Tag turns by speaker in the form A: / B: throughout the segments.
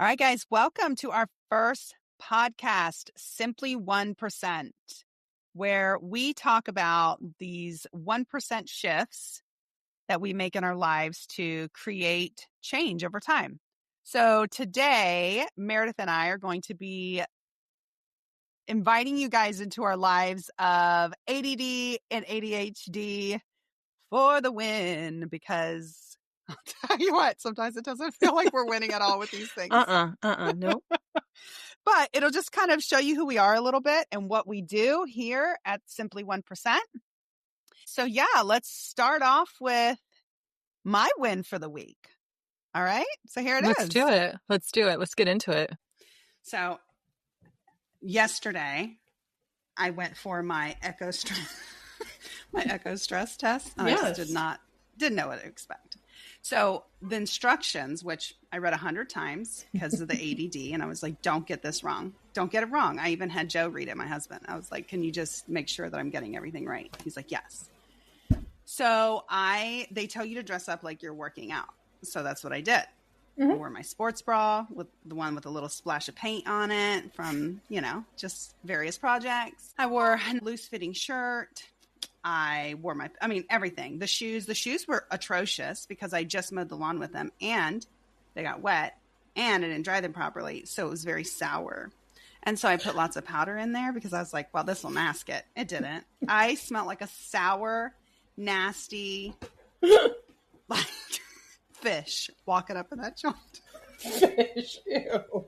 A: All right, guys, welcome to our first podcast, Simply 1%, where we talk about these 1% shifts that we make in our lives to create change over time. So today, Meredith and I are going to be inviting you guys into our lives of ADD and ADHD for the win, because I'll tell you what, sometimes it doesn't feel like we're winning at all with these things.
B: No.
A: But it'll just kind of show you who we are a little bit and what we do here at Simply 1%. So yeah, let's start off with my win for the week. All right. So here it is.
B: Let's do it. Let's get into it.
A: So yesterday I went for my echo stress test. And
B: Yes.
A: I just didn't know what to expect. So the instructions, which I read 100 times because of the ADD, and I was like, don't get this wrong. Don't get it wrong. I even had Joe read it, my husband. I was like, can you just make sure that I'm getting everything right? He's like, yes. So they tell you to dress up like you're working out. So that's what I did. I wore my sports bra with the one with a little splash of paint on it from, just various projects. I wore a loose fitting shirt. I wore everything. The shoes were atrocious because I just mowed the lawn with them and they got wet and I didn't dry them properly. So it was very sour. And so I put lots of powder in there because I was like, well, this will mask it. It didn't. I smelled like a sour, nasty, like fish walking up in that joint.
B: Fish. Ew.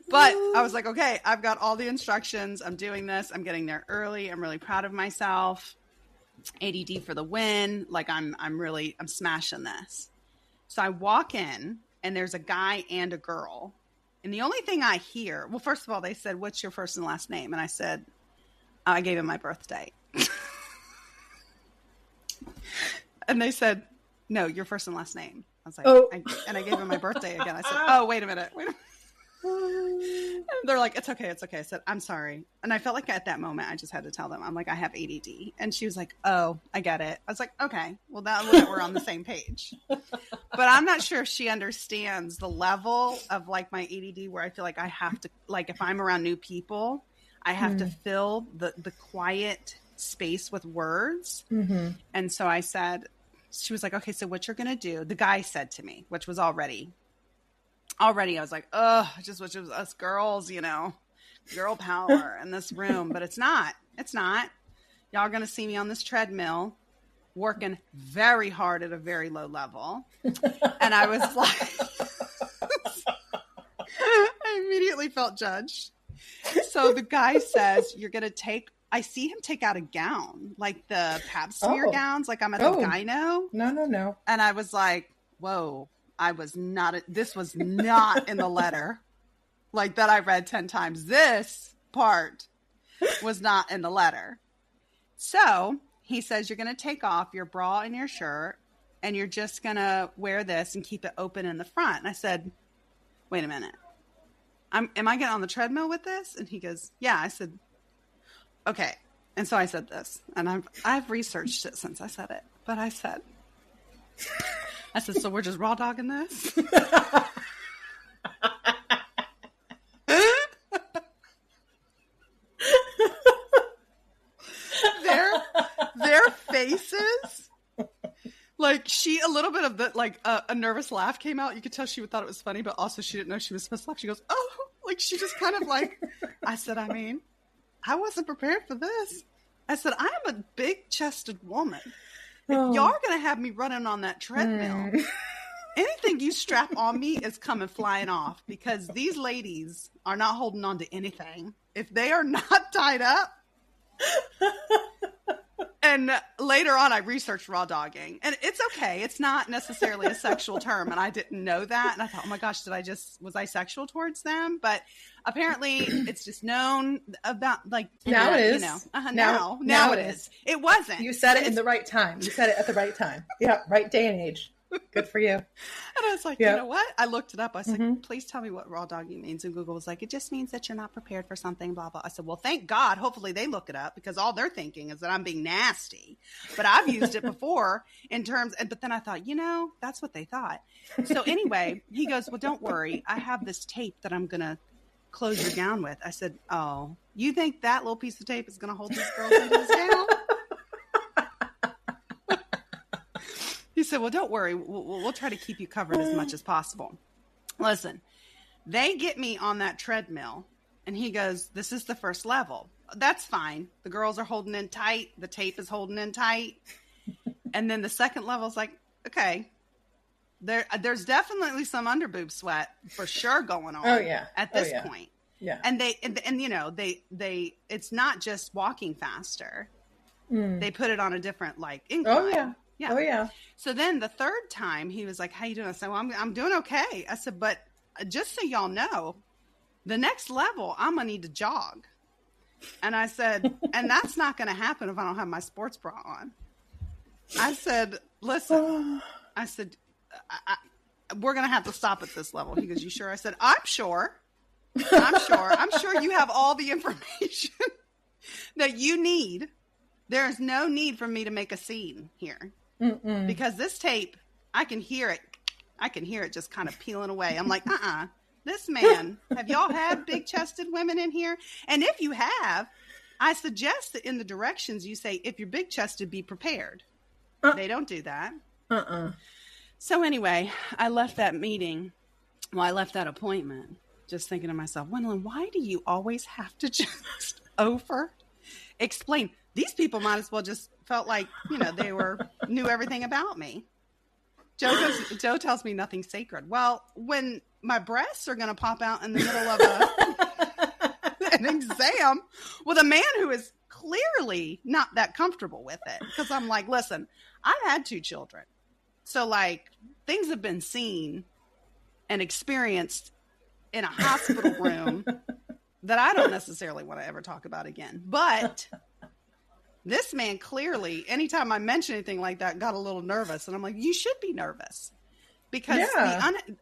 A: But I was like, okay, I've got all the instructions. I'm doing this. I'm getting there early. I'm really proud of myself. ADD for the win. Like I'm smashing this. So I walk in and there's a guy and a girl. And the only thing I hear, well, first of all, they said, what's your first and last name? And I said, I gave him my birthday. And they said, no, your first and last name. I was like, I gave him my birthday again. I said, oh, wait a minute. And they're like, it's okay. I said, I'm sorry. And I felt like at that moment, I just had to tell them, I'm like, I have ADD. And she was like, oh, I get it. I was like, okay, well, now we're on the same page. But I'm not sure if she understands the level of like my ADD where I feel like I have to, like if I'm around new people, I have to fill the quiet space with words. Mm-hmm. And so I said, she was like, okay, so what you're going to do, the guy said to me, which was already I was like, I just wish it was us girls, girl power in this room, but it's not. Y'all are going to see me on this treadmill working very hard at a very low level. And I was like, I immediately felt judged. So the guy says, I see him take out a gown, like the pap smear gowns, like I'm at the gyno.
B: No.
A: And I was like, whoa. This was not in the letter like that I read 10 times. This part was not in the letter. So he says, you're going to take off your bra and your shirt and you're just going to wear this and keep it open in the front. And I said, wait a minute. Am I getting on the treadmill with this? And he goes, yeah. I said, okay. And so I said this, and I've researched it since I said it, but I said, so we're just raw dogging this? Their faces, like a little bit of a nervous laugh came out. You could tell she thought it was funny, but also she didn't know she was supposed to laugh. She goes, oh, like she just kind of like, I said, I wasn't prepared for this. I said, I am a big chested woman. If y'all are going to have me running on that treadmill, anything you strap on me is coming flying off because these ladies are not holding on to anything. If they are not tied up. And later on, I researched rawdogging. And it's okay. It's not necessarily a sexual term. And I didn't know that. And I thought, oh my gosh, was I sexual towards them? But apparently it's just known about
B: now it is.
A: Now it is. It wasn't.
B: You said it in the right time. You said it at the right time. Yeah, right day and age. Good for you.
A: And I was like, you know what? I looked it up. I was like, please tell me what rawdogging means. And Google was like, it just means that you're not prepared for something, blah, blah. I said, well, thank God. Hopefully they look it up, because all they're thinking is that I'm being nasty. But I've used it before in terms, but then I thought, that's what they thought. So anyway, he goes, well, don't worry. I have this tape that I'm going to close your gown with. I said, oh, you think that little piece of tape is going to hold these girls into this gown? He said, well, don't worry. We'll try to keep you covered as much as possible. Listen, they get me on that treadmill, and he goes, this is the first level. That's fine. The girls are holding in tight. The tape is holding in tight. And then the second level is like, okay, there's definitely some underboob sweat for sure going on.
B: Oh, yeah.
A: At this point.
B: Yeah.
A: And they it's not just walking faster. They put it on a different incline.
B: Oh, yeah.
A: Yeah.
B: Oh, yeah.
A: So then the third time he was like, how you doing? I said, well, I'm doing okay. I said, but just so y'all know, the next level, I'm going to need to jog. And I said, and that's not going to happen if I don't have my sports bra on. I said, listen, we're going to have to stop at this level. He goes, you sure? I said, I'm sure. I'm sure you have all the information that you need. There is no need for me to make a scene here. Because this tape, I can hear it. I can hear it just kind of peeling away. I'm like, this man, have y'all had big chested women in here? And if you have, I suggest that in the directions you say, if you're big chested, be prepared. They don't do that. So anyway, I left that meeting. Well, I left that appointment just thinking to myself, Wendolyn, why do you always have to just explain? These people might as well just felt like, they knew everything about me. Joe tells me nothing's sacred. Well, when my breasts are going to pop out in the middle of an exam with a man who is clearly not that comfortable with it, because I'm like, listen, I've had 2 children. So things have been seen and experienced in a hospital room that I don't necessarily want to ever talk about again. But this man clearly, anytime I mention anything like that, got a little nervous. And I'm like, you should be nervous, because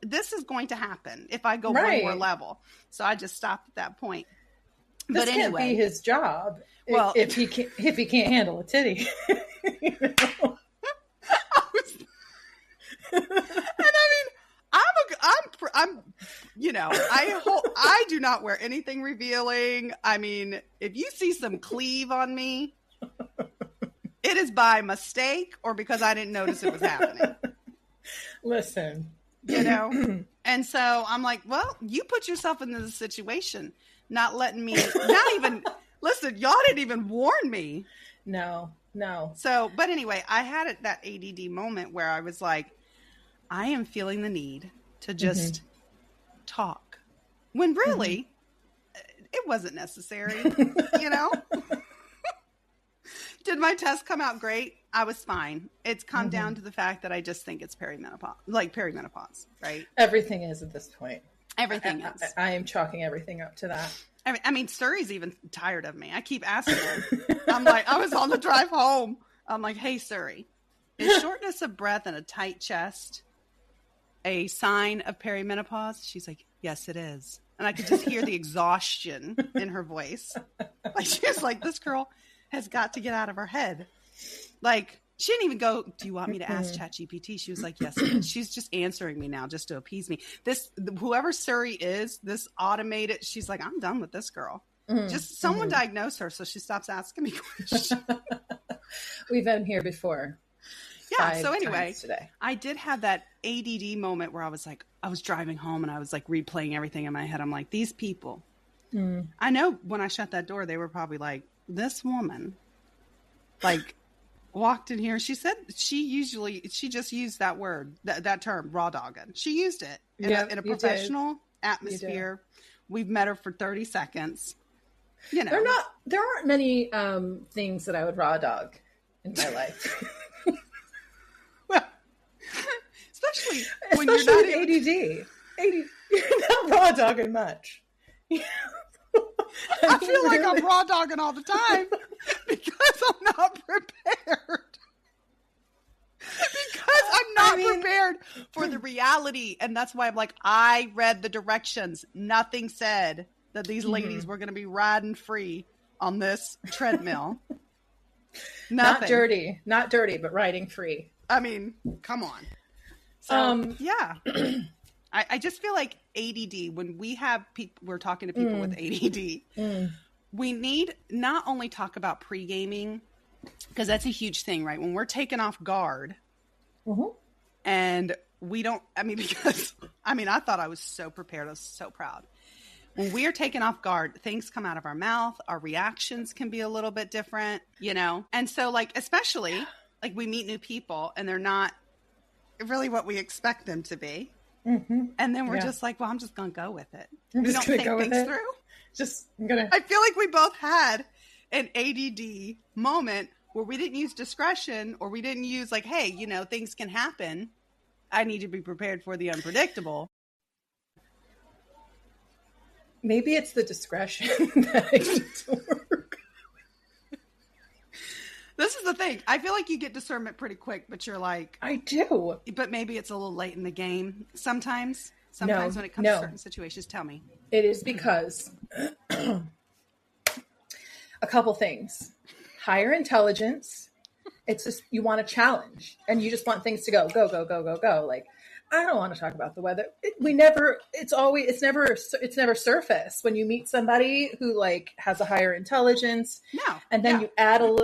A: this is going to happen if I go one more level. So I just stopped at that point.
B: This can't be his job. Well, if he can't handle a titty.
A: I do not wear anything revealing. I mean, if you see some cleave on me, it is by mistake or because I didn't notice it was happening.
B: Listen,
A: and so I'm like, well, you put yourself into the situation, not letting me, listen, y'all didn't even warn me.
B: No.
A: So, but anyway, I had that ADD moment where I was like, I am feeling the need to just talk, when really it wasn't necessary, Did my test come out great? I was fine. It's come down to the fact that I just think it's perimenopause, right?
B: Everything is at this point.
A: Everything is.
B: I am chalking everything up to that.
A: I mean, Suri's even tired of me. I keep asking her. I'm like, I was on the drive home. I'm like, hey, Suri, is shortness of breath and a tight chest a sign of perimenopause? She's like, yes, it is. And I could just hear the exhaustion in her voice. She was like, this girl has got to get out of her head. She didn't even go, do you want me to ask ChatGPT? She was like, yes, it is. She's just answering me now just to appease me. Whoever Suri is, this automated, she's like, I'm done with this girl. Just someone diagnose her so she stops asking me questions.
B: We've been here before.
A: Yeah. So anyway, I did have that ADD moment where I was driving home and I was replaying everything in my head. I'm like, these people, I know when I shut that door, they were probably like, this woman, walked in here. She said she just used that word, that term, rawdogging. She used it in a professional atmosphere. We've met her for 30 seconds. There aren't many
B: things that I would raw dog in my life.
A: Well, especially when you're not
B: ADD. You're not raw dogging much.
A: I feel like I'm raw dogging all the time because I'm not prepared. Prepared for the reality. And that's why I'm like, I read the directions. Nothing said that these ladies were going to be riding free on this treadmill.
B: Nothing. Not dirty, but riding free.
A: I mean, come on. So, yeah. I just feel like ADD, when we have people, we're talking to people with ADD, we need not only talk about pre-gaming, because that's a huge thing, right? When we're taken off guard and we don't, I thought I was so prepared. I was so proud. When we are taken off guard, things come out of our mouth. Our reactions can be a little bit different, you know? And so like, especially like we meet new people and they're not really what we expect them to be. And then we're just like, well, I'm just going to go with it. We don't think things through. I feel like we both had an ADD moment where we didn't use discretion, or we didn't use like, hey, you know, things can happen. I need to be prepared for the unpredictable.
B: Maybe it's the discretion that I need to work.
A: This is the thing. I feel like you get discernment pretty quick, but you're like,
B: I do.
A: But maybe it's a little late in the game. Sometimes when it comes to certain situations. Tell me.
B: It is because a couple things. Higher intelligence. It's just, you want a challenge and you just want things to go. Like, I don't want to talk about the weather. It's never surface when you meet somebody who like has a higher intelligence.
A: No.
B: And then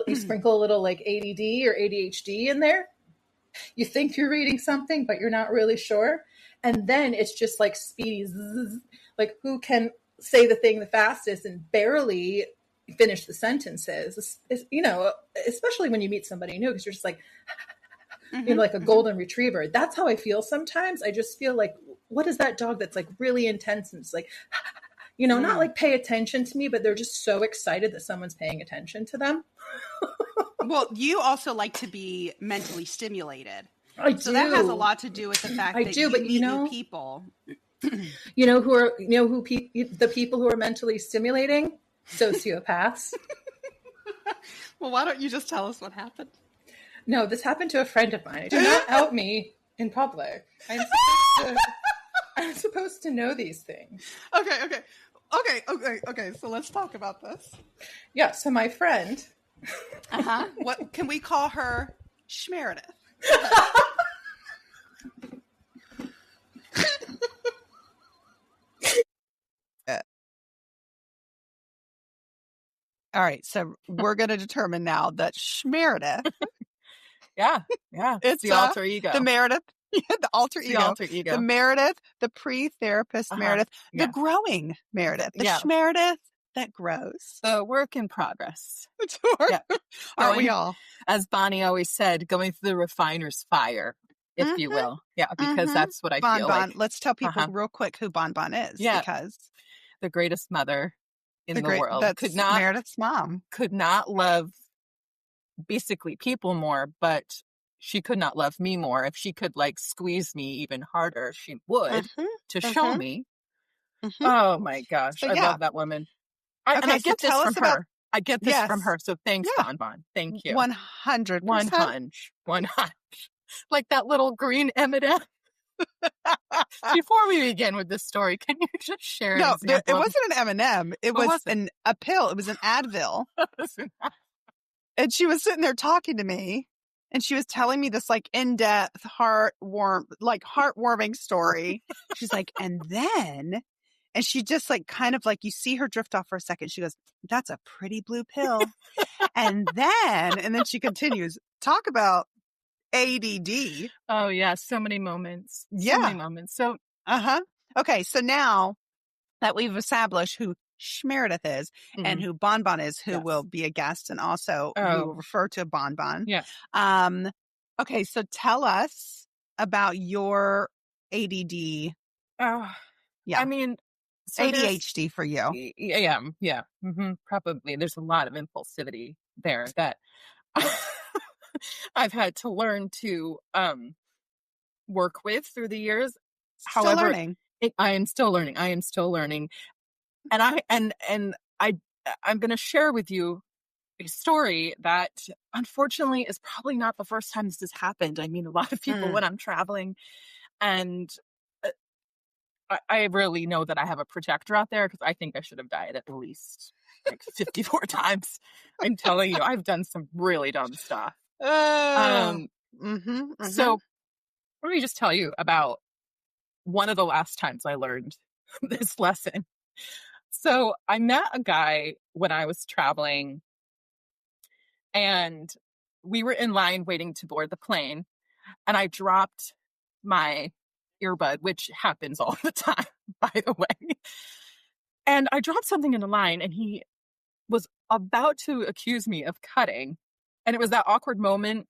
B: you sprinkle a little like ADD or ADHD in there. You think you're reading something, but you're not really sure. And then it's just like speedy, like who can say the thing the fastest and barely finish the sentences, you know, especially when you meet somebody new, because you're just like, you're like a golden retriever. That's how I feel sometimes. I just feel like, what is that dog that's like really intense and it's like, you know, not like pay attention to me, but they're just so excited that someone's paying attention to them.
A: Well, you also like to be mentally stimulated.
B: I do.
A: So that has a lot to do with the fact that you meet new people.
B: The people who are mentally stimulating? Sociopaths.
A: Well, why don't you just tell us what happened?
B: No, this happened to a friend of mine. Do not out me in public. I'm supposed to know these things.
A: Okay. So let's talk about this.
B: Yeah. So my friend.
A: What can we call her? Meredith. All right, so we're going to determine now that Meredith.
C: Yeah.
A: It's
C: the alter ego.
A: The Meredith, the alter ego. The Meredith, the pre-therapist Meredith, the growing Meredith, the Meredith that grows.
C: The work in progress.
A: Aren't we all?
C: As Bonnie always said, going through the refiner's fire, if you will. Yeah, because that's what I feel like.
A: Let's tell people real quick who Bon is.
C: Yeah.
A: Because
C: the greatest mother in the world.
A: That's Meredith's mom.
C: Could not love basically people more, but she could not love me more. If she could like squeeze me even harder, she would to show me. Oh my gosh. So, I love that woman. And I get this from her. I get this from her. So thanks, Bon. Thank you.
A: 100%.
C: One hunch. Like that little green M&M. Before we begin with this story, can you just share?
A: No, it wasn't an M&M. It was a pill. It was an Advil. And she was sitting there talking to me, and she was telling me this like in-depth, heartwarming story. She's like, and she just like kind of like, you see her drift off for a second. She goes, "That's a pretty blue pill." and then she continues, talk about ADD.
C: Oh yeah, so many moments.
A: So
C: many moments. So
A: okay, so now that we've established who Meredith is and who Bon is, who will be a guest, and also we will refer to Bon.
C: Yeah.
A: Okay, so tell us about your ADD.
C: Oh, yeah. I mean, so
A: ADHD for you.
C: Yeah. Probably. There's a lot of impulsivity there that I've had to learn to work with through the years. However, I am still learning. And I'm going to share with you a story that unfortunately is probably not the first time this has happened. I mean, a lot of people when I'm traveling, And I really know that I have a protector out there because I think I should have died at least like 54 times. I'm telling you, I've done some really dumb stuff. So let me just tell you about one of the last times I learned this lesson. So I met a guy when I was traveling, and we were in line waiting to board the plane, and I dropped my earbud, which happens all the time, by the way. And I dropped something in the line, and he was about to accuse me of cutting. And it was that awkward moment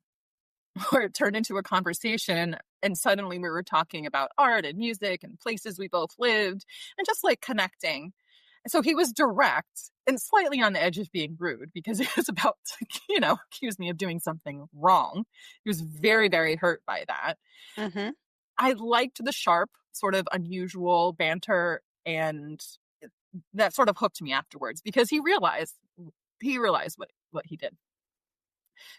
C: where it turned into a conversation, and suddenly we were talking about art and music and places we both lived and just like connecting. And so he was direct and slightly on the edge of being rude because he was about to, accuse me of doing something wrong. He was very, very hurt by that. I liked the sharp, sort of unusual banter, and that sort of hooked me afterwards because he realized what he did.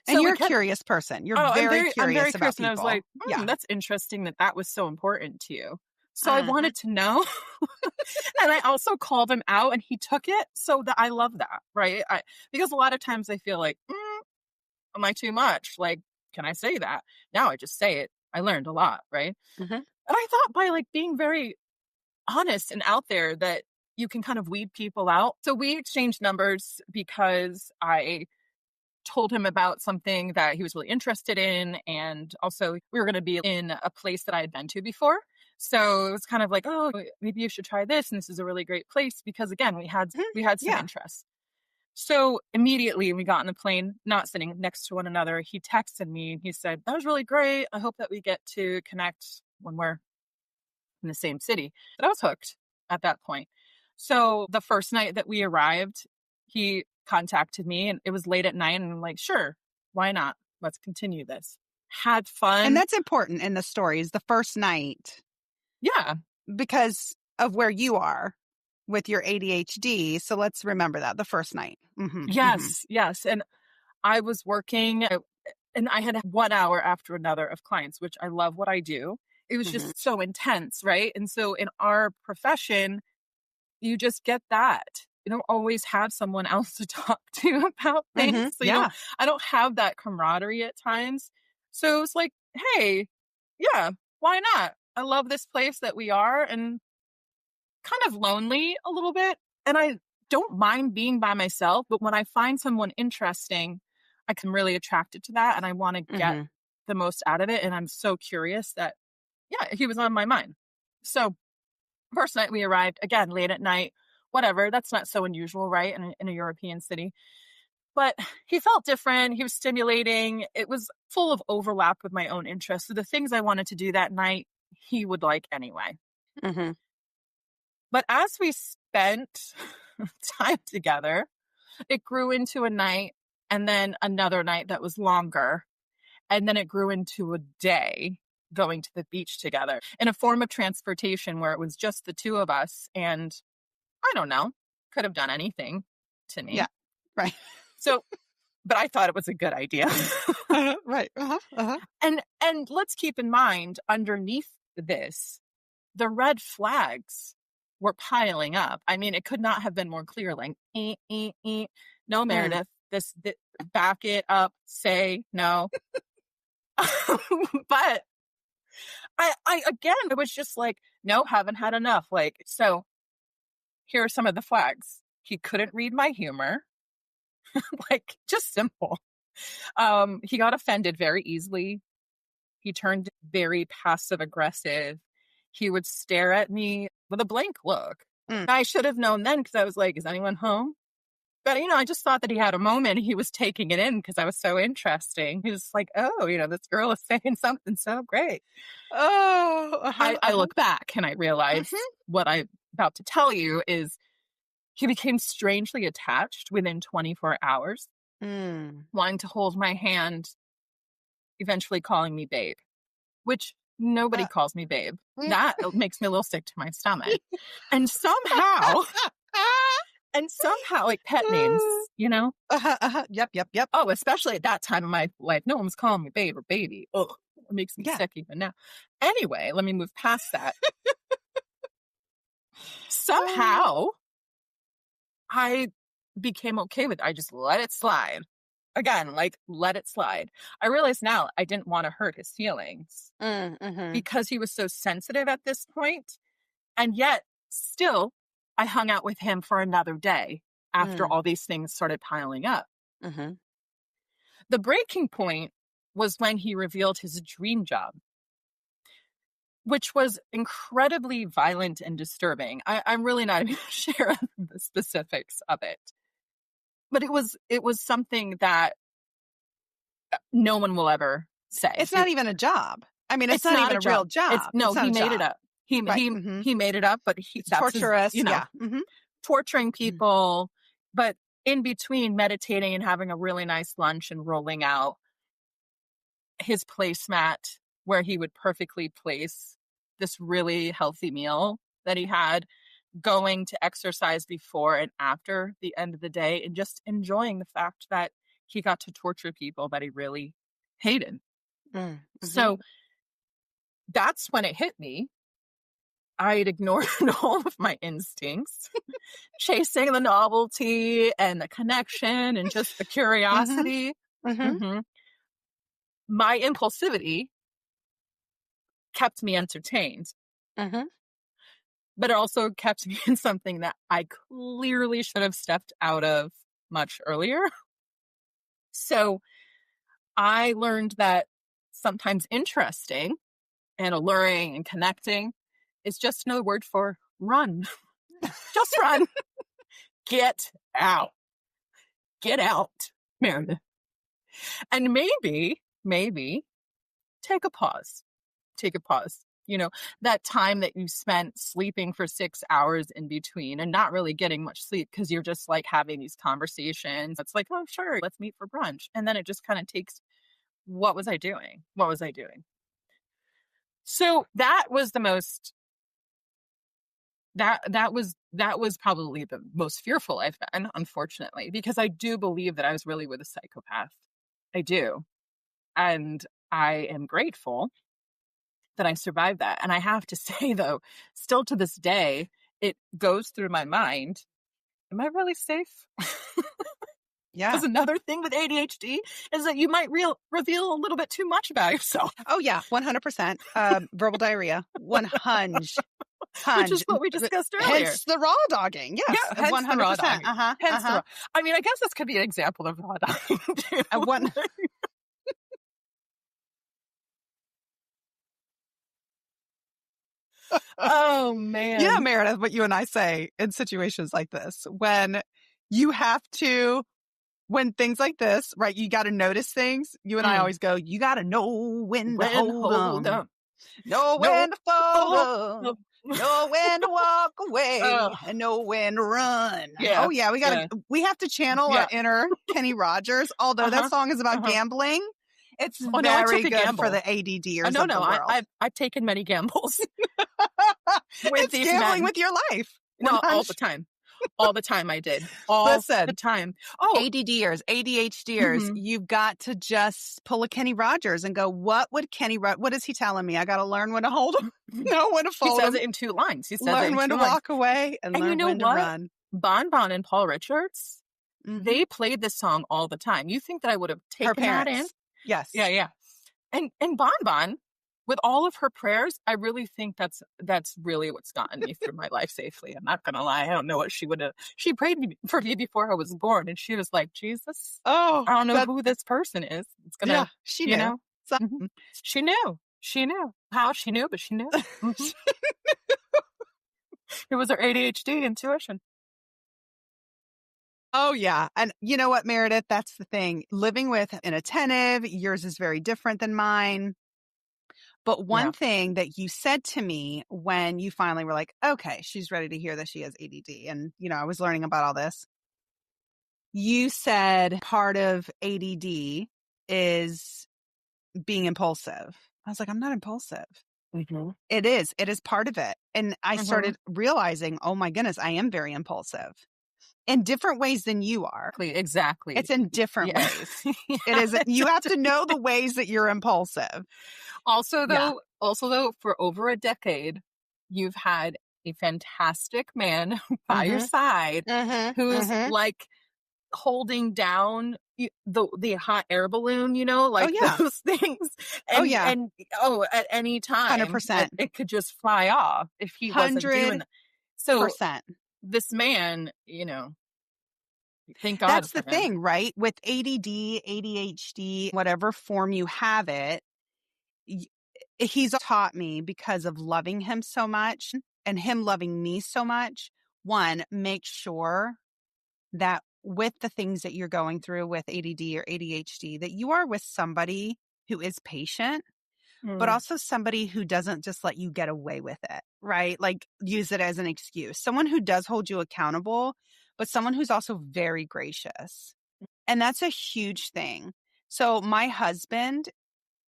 A: And so you're a curious person. You're very curious about people.
C: And I was like, that's interesting that was so important to you. So I wanted to know. And I also called him out, and he took it. So that I love that, right? Because a lot of times I feel like, am I too much? Like, can I say that? Now I just say it. I learned a lot, right? And I thought by like being very honest and out there that you can kind of weed people out. So we exchanged numbers because I told him about something that he was really interested in. And also we were going to be in a place that I had been to before. So it was kind of like, oh, maybe you should try this. And this is a really great place because again, we had some interest. So immediately we got on the plane, not sitting next to one another. He texted me. He said, that was really great. I hope that we get to connect when we're in the same city. But I was hooked at that point. So the first night that we arrived, he contacted me, and it was late at night, and I'm like, sure, why not? Let's continue this. Had fun.
A: And that's important in the story is the first night.
C: Yeah.
A: Because of where you are with your ADHD. So let's remember that the first night.
C: Yes. And I was working, and I had 1 hour after another of clients, which I love what I do. It was just so intense, right? And so in our profession, you just get that. You don't always have someone else to talk to about things. So I don't have that camaraderie at times. So it's like, hey, yeah, why not? I love this place that we are, and kind of lonely a little bit. And I don't mind being by myself, but when I find someone interesting, I can really attracted to that, and I want to get the most out of it. And I'm so curious that, he was on my mind. So first night we arrived, again, late at night, whatever. That's not so unusual, right? In a European city. But he felt different. He was stimulating. It was full of overlap with my own interests. So the things I wanted to do that night, he would like anyway. But as we spent time together, it grew into a night, and then another night that was longer. And then it grew into a day going to the beach together in a form of transportation where it was just the two of us. And I don't know, could have done anything to me.
A: Yeah, right.
C: So, but I thought it was a good idea.
A: Right.
C: And let's keep in mind, underneath this, the red flags were piling up. I mean, it could not have been more clear. Like, no, Meredith, this, back it up, say no. But I again, it was just like, no, haven't had enough. Like, so here are some of the flags. He couldn't read my humor. Like, just simple. He got offended very easily. He turned very passive aggressive. He would stare at me with a blank look. I should have known then, because I was like, is anyone home? But, I just thought that he had a moment. He was taking it in because I was so interesting. He was like, oh, this girl is saying something so great. I look back and I realize what I'm about to tell you is he became strangely attached within 24 hours, wanting to hold my hand, eventually calling me babe, which nobody calls me babe. That makes me a little sick to my stomach. And somehow, like pet names,
A: Yep.
C: Oh, especially at that time of my life, no one was calling me babe or baby. Ugh. It makes me sick even now. Anyway, let me move past that. Somehow, I became okay with it. I just let it slide. Again, like, let it slide. I realize now I didn't want to hurt his feelings because he was so sensitive at this point. And yet, still, I hung out with him for another day after all these things started piling up. The breaking point was when he revealed his dream job, which was incredibly violent and disturbing. I'm really not going to share the specifics of it. But it was something that no one will ever say.
A: It's not even a job. I mean, it's not even a real job.
C: He made it up. He made it up, but that's
A: torturous.
C: Torturing people. But in between meditating and having a really nice lunch and rolling out his placemat where he would perfectly place this really healthy meal that he had, going to exercise before and after the end of the day, and just enjoying the fact that he got to torture people that he really hated. So that's when it hit me. I had ignored all of my instincts, chasing the novelty and the connection and just the curiosity. My impulsivity kept me entertained. But it also kept me in something that I clearly should have stepped out of much earlier. So I learned that sometimes interesting and alluring and connecting is just another word for run. Just run. Get out. Get out, Meredith. And maybe take a pause. Take a pause. You know, that time that you spent sleeping for 6 hours in between and not really getting much sleep because you're just like having these conversations. It's like, oh, sure, let's meet for brunch. And then it just kind of takes, what was I doing? What was I doing? So that was the most, that was probably the most fearful I've been, unfortunately, because I do believe that I was really with a psychopath. I do. And I am grateful that I survived that. And I have to say, though, still to this day, it goes through my mind. Am I really safe?
A: Yeah.
C: Because another thing with ADHD is that you might reveal a little bit too much about yourself.
A: Oh, yeah. 100%. Verbal diarrhea. 100.
C: Which is what we discussed earlier.
A: Hence the rawdogging. Yes.
C: Yeah, hence 100%. The raw dogging. I mean, I guess this could be an example of rawdogging, too. Oh, man.
A: Yeah, Meredith, what you and I say in situations like this, when you have to, when things like this, right, you got to notice things. You and I always go, you got to know when to hold them. Know when to follow. Know when to walk away. And know when to run.
C: Yeah.
A: Oh, yeah, we have to channel our inner Kenny Rogers, although that song is about gambling. It's very good for the ADDers of the world.
C: I've taken many gambles.
A: With these gambling with your life.
C: No, all the time. All the time I did. The time. Oh,
A: ADDers, ADHDers, you've got to just pull a Kenny Rogers and go, what is he telling me? I got to learn when to hold him, know when to fold him.
C: He says it in 2 lines. He says
A: learn when to walk away and learn when to run.
C: Bon Bon and Paul Richards, they played this song all the time. You think that I would have taken that in?
A: Yes.
C: Yeah. And Bon Bon, with all of her prayers, I really think that's really what's gotten me through my life safely. I'm not going to lie. I don't know what she would have. She prayed for me before I was born, and she was like, Jesus, I don't know who this person is. It's going to,
A: she knew.
C: You know? She knew. She knew. How she knew, but she knew. It was her ADHD intuition.
A: Oh, yeah. And you know what, Meredith? That's the thing. Living with an attentive, yours is very different than mine. But one thing that you said to me when you finally were like, okay, she's ready to hear that she has ADD. And, you know, I was learning about all this. You said part of ADD is being impulsive. I was like, I'm not impulsive. It is part of it. And I started realizing, oh my goodness, I am very impulsive. in different ways than you are.
C: Exactly.
A: It's in different ways. It is. You have to know the ways that you're impulsive.
C: Also, though, for over a decade, you've had a fantastic man by your side who's like holding down the hot air balloon, like those things. And, and at any time,
A: 100%.
C: It could just fly off if he wasn't doing that. So this man, thank God.
A: That's the thing, right? With ADD, ADHD, whatever form you have it, he's taught me, because of loving him so much and him loving me so much. One, make sure that with the things that you're going through with ADD or ADHD, that you are with somebody who is patient, but also somebody who doesn't just let you get away with it, right? Like use it as an excuse. Someone who does hold you accountable, but someone who's also very gracious. And that's a huge thing. So my husband,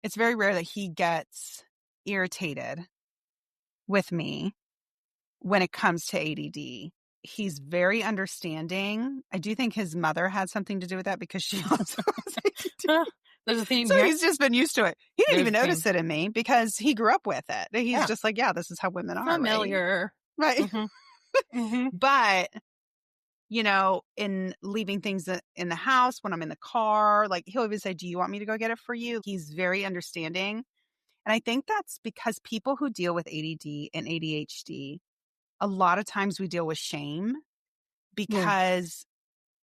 A: it's very rare that he gets irritated with me when it comes to ADD. He's very understanding. I do think his mother had something to do with that, because she also has ADD.
C: There's a theme
A: so
C: here.
A: He's just been used to it. He didn't even notice it in me, because he grew up with it. He's just like, yeah, this is how women are.
C: Familiar.
A: Right. But, in leaving things in the house, when I'm in the car, like he'll always say, do you want me to go get it for you? He's very understanding. And I think that's because people who deal with ADD and ADHD, a lot of times we deal with shame, because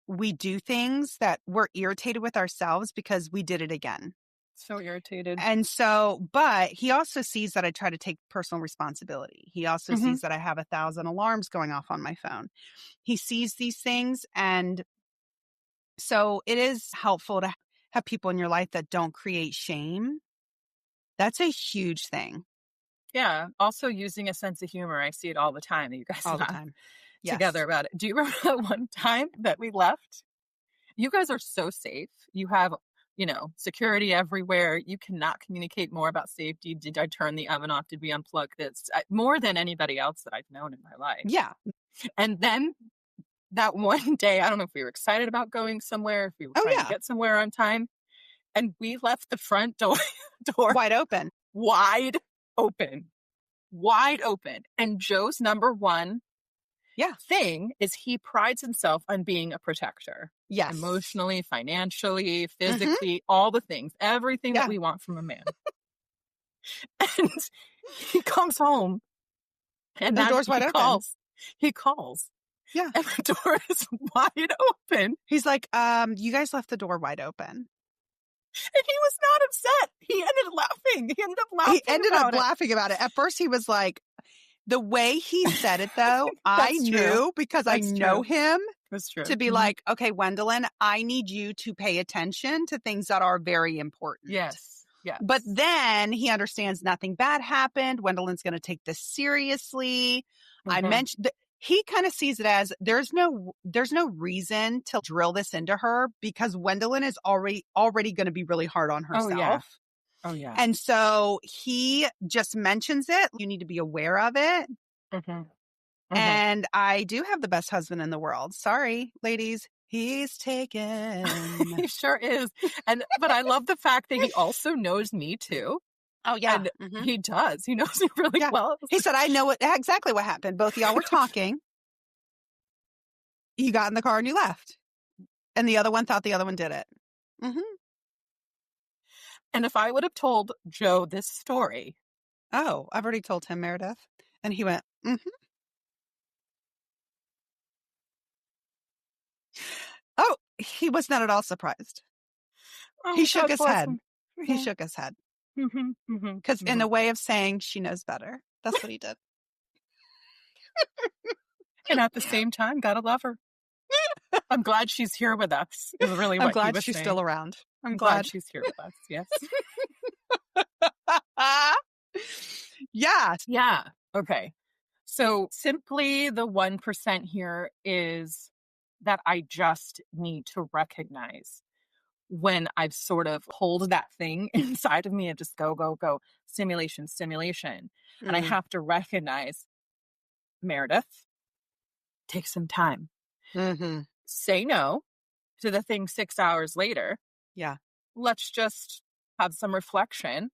A: we do things that we're irritated with ourselves because we did it again.
C: So irritated.
A: And so, but he also sees that I try to take personal responsibility. He also sees that I have 1,000 alarms going off on my phone. He sees these things. And so it is helpful to have people in your life that don't create shame. That's a huge thing.
C: Yeah. Also using a sense of humor. I see it all the time. You guys
A: all the time
C: together about it. Do you remember that one time that we left? You guys are so safe. You have, security everywhere. You cannot communicate more about safety. Did I turn the oven off? Did we unplug this? More than anybody else that I've known in my life.
A: Yeah.
C: And then that one day, I don't know if we were excited about going somewhere, if we were trying to get somewhere on time. And we left the front door
A: wide open. And Joe's number one
C: thing is he prides himself on being a protector.
A: Yes.
C: Emotionally, financially, physically, all the things, everything that we want from a man. And he comes home and
A: the door's wide open.
C: He calls.
A: Yeah.
C: And the door is wide open.
A: He's like, you guys left the door wide open.
C: And he was not upset. He ended up laughing about it.
A: At first he was like, the way he said it though, I knew, because I know him, to be like, okay, Wendolyn, I need you to pay attention to things that are very important.
C: Yes. Yeah.
A: But then he understands nothing bad happened. Wendolyn's going to take this seriously. I mentioned he kind of sees it as there's no reason to drill this into her, because Wendolyn is already going to be really hard on herself.
C: Oh yeah.
A: And so he just mentions it. You need to be aware of it. And I do have the best husband in the world. Sorry, ladies. He's taken.
C: He sure is. But I love the fact that he also knows me too.
A: Oh, yeah.
C: And he does. He knows me really well.
A: He said, I know exactly what happened. Both of y'all were talking. You got in the car and you left. And the other one thought the other one did it.
C: And if I would have told Joe this story.
A: Oh, I've already told him, Meredith. And he went, Oh, he was not at all surprised. He shook his head. He shook his head. Because in a way of saying she knows better. That's what he did.
C: And at the same time, gotta love her. I'm glad she's here with us. Is really what
A: I'm glad
C: he was
A: she's
C: saying.
A: Still around.
C: I'm glad she's here with us. Yes. Yeah. Okay. So simply the 1% here is that I just need to recognize when I've sort of pulled that thing inside of me and just go, stimulation. And I have to recognize, Meredith, take some time. say no to the thing 6 hours later.
A: Yeah.
C: Let's just have some reflection,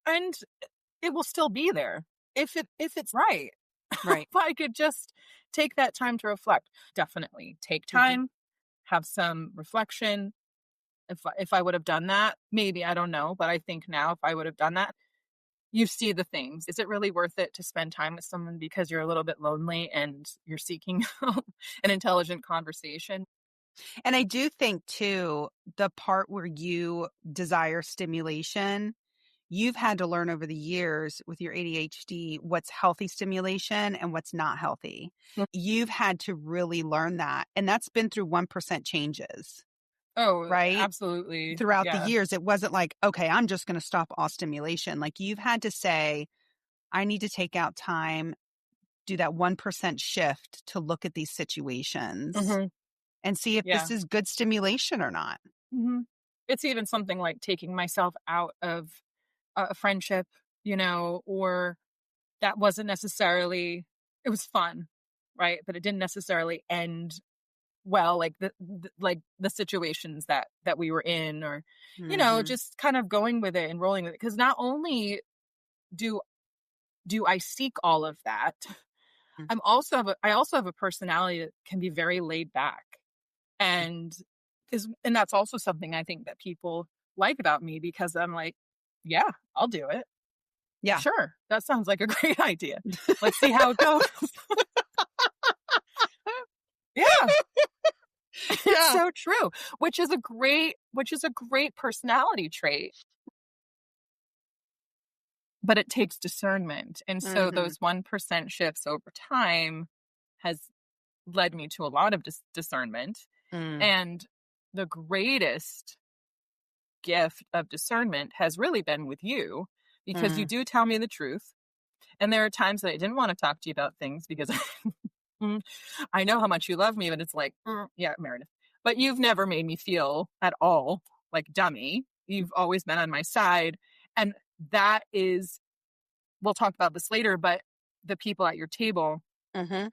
C: and it will still be there if it's right.
A: Right.
C: If I could just take that time to reflect, definitely take time, have some reflection. If I would have done that, maybe, I don't know, but I think now if I would have done that, you see the things. Is it really worth it to spend time with someone because you're a little bit lonely and you're seeking an intelligent conversation?
A: And I do think too, the part where you desire stimulation, you've had to learn over the years with your ADHD what's healthy stimulation and what's not healthy. You've had to really learn that. And that's been through 1% changes.
C: Oh,
A: right?
C: absolutely.
A: Throughout the years, it wasn't like, okay, I'm just going to stop all stimulation. Like you've had to say, I need to take out time, do that 1% shift to look at these situations and see if this is good stimulation or not.
C: It's even something like taking myself out of a friendship, or that wasn't necessarily, it was fun, right? But it didn't necessarily end well, like the situations that we were in, or just kind of going with it and rolling with it, because not only do I seek all of that, I also have a personality that can be very laid back, and that's also something I think that people like about me, because I'm like, yeah, I'll do it.
A: Yeah,
C: sure, that sounds like a great idea. Let's see how it goes. Yeah. It's so true, which is a great personality trait. But it takes discernment. And so those 1% shifts over time has led me to a lot of discernment. And the greatest gift of discernment has really been with you, because you do tell me the truth. And there are times that I didn't want to talk to you about things because I know how much you love me, but it's like, yeah, Meredith. But you've never made me feel at all like dummy. You've always been on my side. And that is, we'll talk about this later, but the people at your table,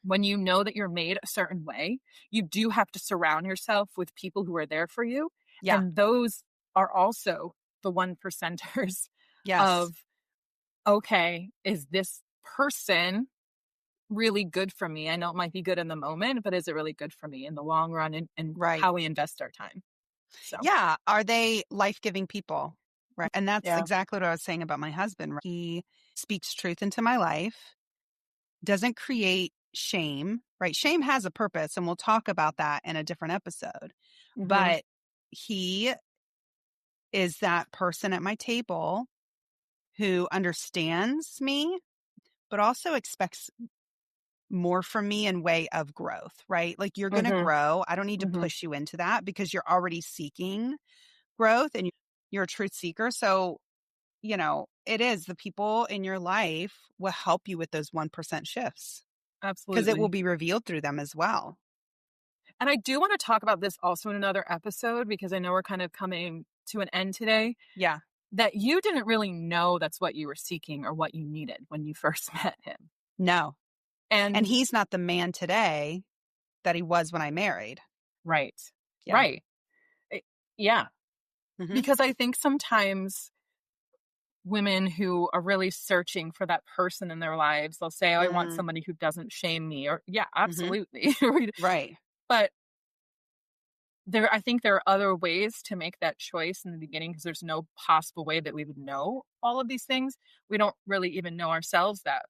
C: when you know that you're made a certain way, you do have to surround yourself with people who are there for you. Yeah. And those are also the 1%ers of, okay, is this person really good for me? I know it might be good in the moment, but is it really good for me in the long run, and how we invest our time? So.
A: Yeah. Are they life-giving people? Right. And that's exactly what I was saying about my husband. Right? He speaks truth into my life, doesn't create shame, right? Shame has a purpose, and we'll talk about that in a different episode. But he is that person at my table who understands me, but also expects more from me in way of growth, right? Like you're going to grow. I don't need to push you into that because you're already seeking growth and you're a truth seeker. So, it is the people in your life will help you with those 1% shifts.
C: Absolutely.
A: Because it will be revealed through them as well.
C: And I do want to talk about this also in another episode, because I know we're kind of coming to an end today.
A: Yeah.
C: That you didn't really know that's what you were seeking or what you needed when you first met him.
A: No. And he's not the man today that he was when I married.
C: Right. Yeah. Right. Yeah. Because I think sometimes women who are really searching for that person in their lives, they'll say, oh, I want somebody who doesn't shame me, or absolutely.
A: Right.
C: But I think there are other ways to make that choice in the beginning, because there's no possible way that we would know all of these things. We don't really even know ourselves that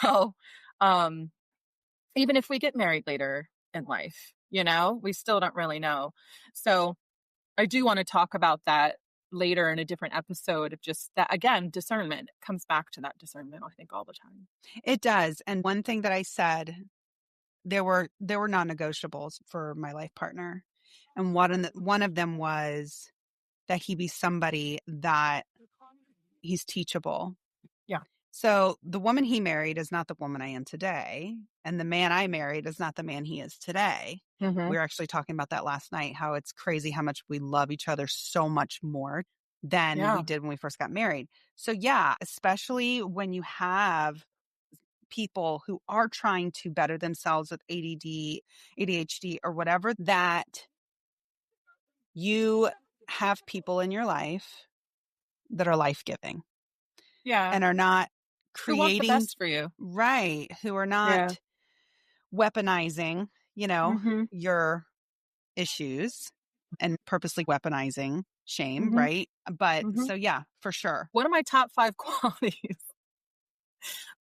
C: well. Even if we get married later in life, we still don't really know. So I do want to talk about that later in a different episode, of just that, again, discernment comes back to that discernment, I think, all the time.
A: It does. And one thing that I said, there were non-negotiables for my life partner. And one of them was that he be somebody that he's teachable.
C: Yeah.
A: So the woman he married is not the woman I am today. And the man I married is not the man he is today. We were actually talking about that last night, how it's crazy how much we love each other so much more than we did when we first got married. So especially when you have people who are trying to better themselves with ADD, ADHD, or whatever, that you have people in your life that are life-giving.
C: Yeah.
A: And are not
C: Who want the
A: creating,
C: best for you.
A: right, who are not weaponizing, your issues and purposely weaponizing shame, right? But so yeah, for sure.
C: One of my top 5 qualities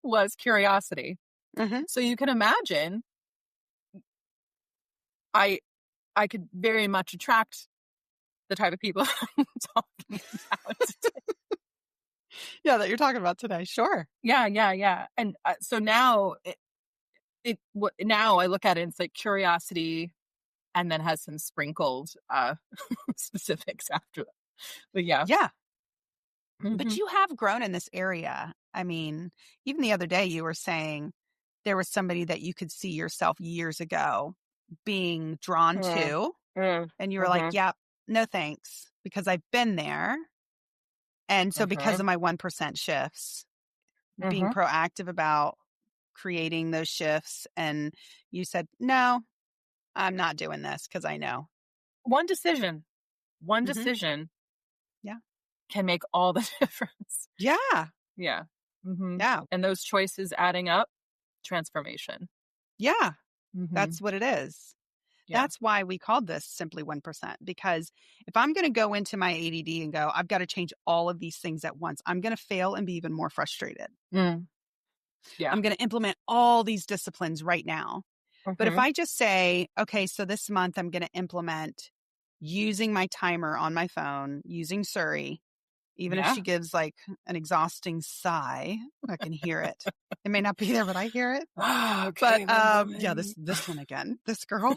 C: was curiosity. So you can imagine I could very much attract the type of people I'm talking about today.
A: Yeah, that you're talking about today. Sure.
C: Yeah. And so now now I look at it, it's like curiosity and then has some sprinkled specifics after that. But yeah.
A: Yeah. But you have grown in this area. I mean, even the other day you were saying there was somebody that you could see yourself years ago being drawn to. And you were like, yep, no thanks, because I've been there. And so because of my 1% shifts, being proactive about creating those shifts, and you said, no, I'm not doing this because I know.
C: One decision
A: Yeah.
C: can make all the difference.
A: Yeah.
C: Yeah.
A: Yeah.
C: And those choices adding up, transformation.
A: Yeah. That's what it is. Yeah. That's why we called this simply 1%, because if I'm going to go into my ADD and go, I've got to change all of these things at once, I'm going to fail and be even more frustrated. Yeah. I'm going to implement all these disciplines right now. But if I just say, okay, so this month I'm going to implement using my timer on my phone, using Suri, even if she gives like an exhausting sigh, I can hear it. It may not be there, but I hear it.
C: Okay,
A: but yeah, this one again, this girl.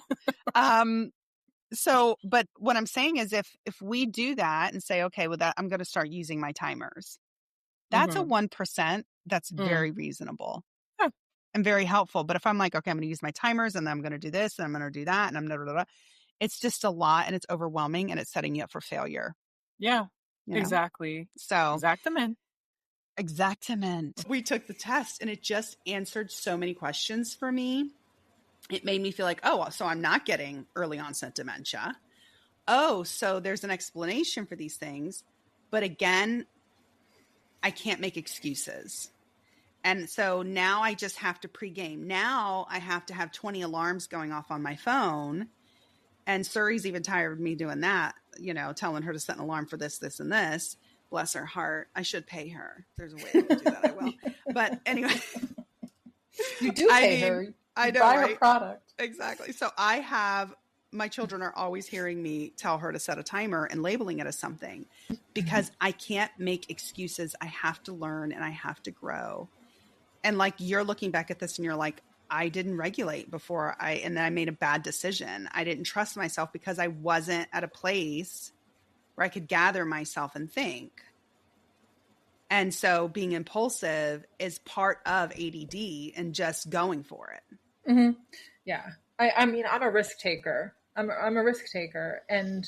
A: So, but what I'm saying is if we do that and say, okay, with that, I'm going to start using my timers. That's a 1%. That's very reasonable and very helpful. But if I'm like, okay, I'm going to use my timers and then I'm going to do this and I'm going to do that and I'm going it's just a lot and it's overwhelming and it's setting you up for failure.
C: Yeah, exactly.
A: So
C: exactament.
A: We took the test and it just answered so many questions for me. It made me feel like, oh, so I'm not getting early onset dementia. Oh, so there's an explanation for these things. But again, I can't make excuses. And so now I just have to pregame. Now I have to have 20 alarms going off on my phone. And Suri's even tired of me doing that, telling her to set an alarm for this, this, and this. Bless her heart. I should pay her. There's a way to do that. I will. But anyway.
B: You do pay her.
A: I know,
B: buy
A: right?
B: her product.
A: Exactly. So my children are always hearing me tell her to set a timer and labeling it as something because I can't make excuses. I have to learn and I have to grow. And like you're looking back at this and you're like, I didn't regulate before and then I made a bad decision. I didn't trust myself because I wasn't at a place where I could gather myself and think. And so being impulsive is part of ADD and just going for it.
B: Yeah. I mean, I'm a risk taker. I'm a risk taker. And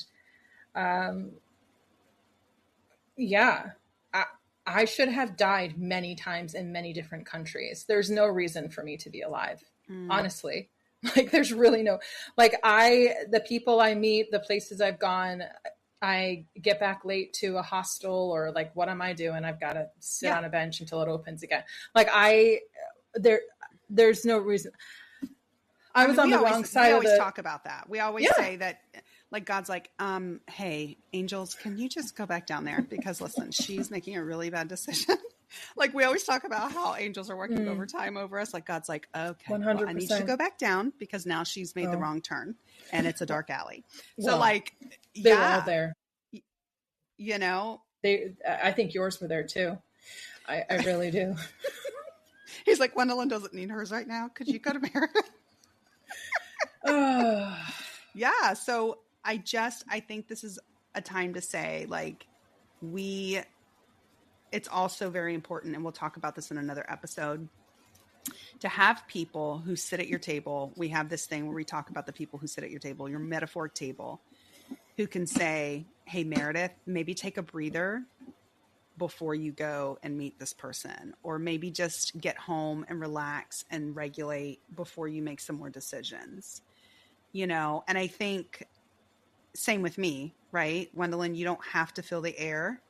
B: I should have died many times in many different countries. There's no reason for me to be alive, honestly. Like there's really no, the people I meet, the places I've gone, I get back late to a hostel or like, what am I doing? I've got to sit on a bench until it opens again. Like there's no reason. I was on the wrong side of the...
A: We always talk about that. We always say that, like, God's like, hey, angels, can you just go back down there? Because listen, she's making a really bad decision. Like we always talk about how angels are working overtime over us. Like God's like, okay, 100%. Well, I need you to go back down because now she's made the wrong turn and it's a dark alley. So
B: they were all there. I think yours were there too. I really do.
A: He's like, Wendolyn doesn't need hers right now. Could you go to Meredith? Yeah. So I think this is a time to say it's also very important, and we'll talk about this in another episode, to have people who sit at your table. We have this thing where we talk about the people who sit at your table, your metaphoric table, who can say, hey, Meredith, maybe take a breather. before you go and meet this person, or maybe just get home and relax and regulate before you make some more decisions, you know? And I think same with me, right? Wendolyn, you don't have to fill the air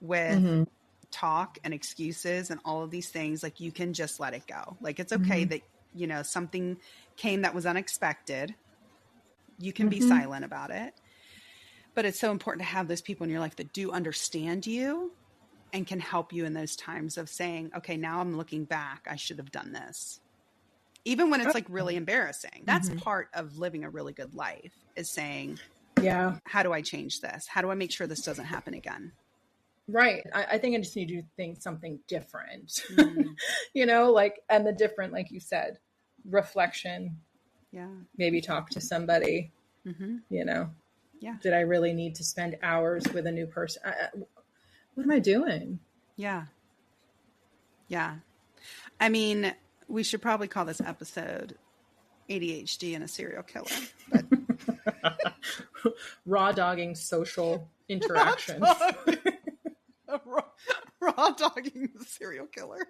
A: with talk and excuses and all of these things. Like, you can just let it go. Like, it's okay that, you know, something came that was unexpected. You can be silent about it. But it's so important to have those people in your life that do understand you and can help you in those times of saying, okay, now I'm looking back, I should have done this. Even when it's like really embarrassing. That's part of living a really good life, is saying, yeah, how do I change this? How do I make sure this doesn't happen again?
B: Right. I think I just need to think something different, you know, like, and the different, like you said, reflection.
A: Yeah.
B: Maybe talk to somebody, you know.
A: Yeah.
B: Did I really need to spend hours with a new person? What am I doing?
A: Yeah. Yeah. I mean, we should probably call this episode ADHD and a Serial Killer. But...
B: Rawdogging social interactions.
A: Rawdogging the Serial Killer.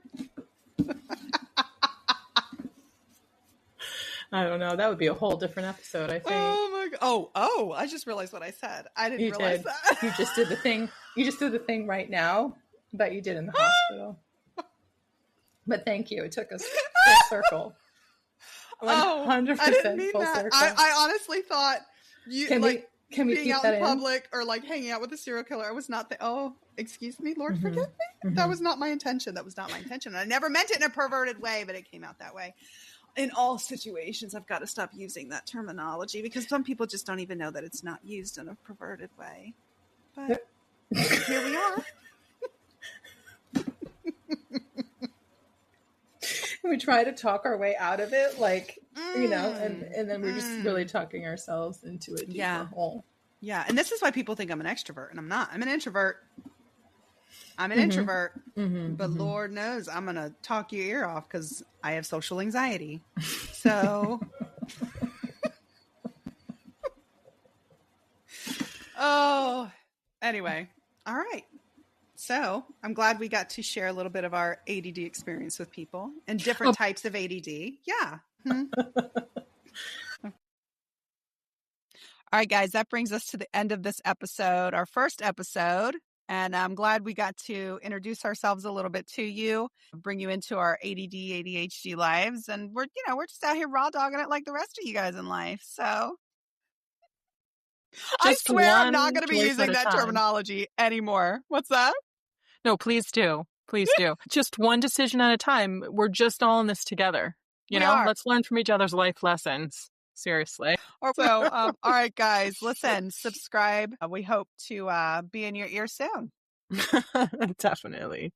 B: I don't know. That would be a whole different episode, I think.
A: Oh my god. Oh, I just realized what I said. I didn't realize that.
B: You just did the thing. You just did the thing right now that you did in the hospital. But thank you. It took us full circle. 100%
A: I didn't mean
B: full
A: that.
B: circle.
A: I honestly thought you
B: can we
A: being
B: keep
A: out
B: that
A: in public or like hanging out with a serial killer. I was not excuse me, Lord, forgive me. That was not my intention. I never meant it in a perverted way, but it came out that way. In all situations, I've got to stop using that terminology because some people just don't even know that it's not used in a perverted way. But here we are.
B: We try to talk our way out of it, like, you know, and then we're just really talking ourselves into a deeper hole.
A: Yeah. And this is why people think I'm an extrovert, and I'm not. I'm an introvert. But Lord knows I'm going to talk your ear off because I have social anxiety. So, anyway. All right. So I'm glad we got to share a little bit of our ADD experience with people and different types of ADD. Yeah. All right, guys, that brings us to the end of this episode, our first episode. And I'm glad we got to introduce ourselves a little bit to you, bring you into our ADD, ADHD lives. And we're just out here raw dogging it like the rest of you guys in life. So I swear I'm not going to be using that terminology anymore. What's that?
C: No, please do. Please do. Just one decision at a time. We're just all in this together. You know, let's learn from each other's life lessons. Seriously.
A: So, all right, guys, listen, subscribe. We hope to be in your ear soon.
C: Definitely.